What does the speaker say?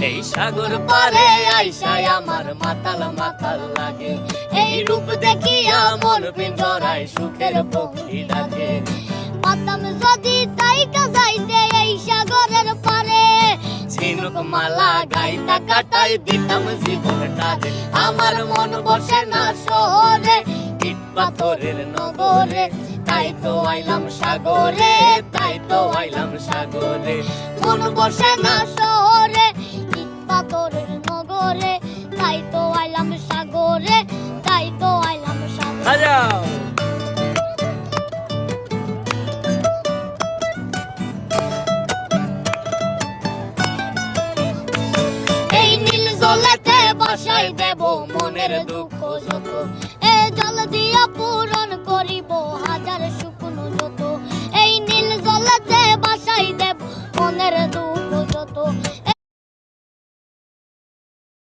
এই সাগর পারে আইসায় আমার মাতাল মাতাল লাগে, এই রূপ দেখিয়া মন পিঞ্জরায় সুখের পক্ষী ডাকে। পাতাম যদি তাইকা যাইতে এই সাগরের পারে, ঝিনুক মালা গাইতা কাটাই দিতাম জীবনটারে। আমার মন বসে না শহরে, ইট পাথরের নগরে, তাই তো আইলাম সাগরে, তাই তো আইলাম সাগরে। মন বসে না শহরে, ইট পাথরের নগরে, তাই তো আইলাম সাগরে, তাই তো আইলাম সাগরে। বাজাও। এই নীল জলেতে বাসাই দেব মনের দুঃখ যত, এ জল দিয়া পূরণ করিব হাজার শুকনো যত। এই নীল জলেতে বাসাই দেব মনের দুঃখ যত,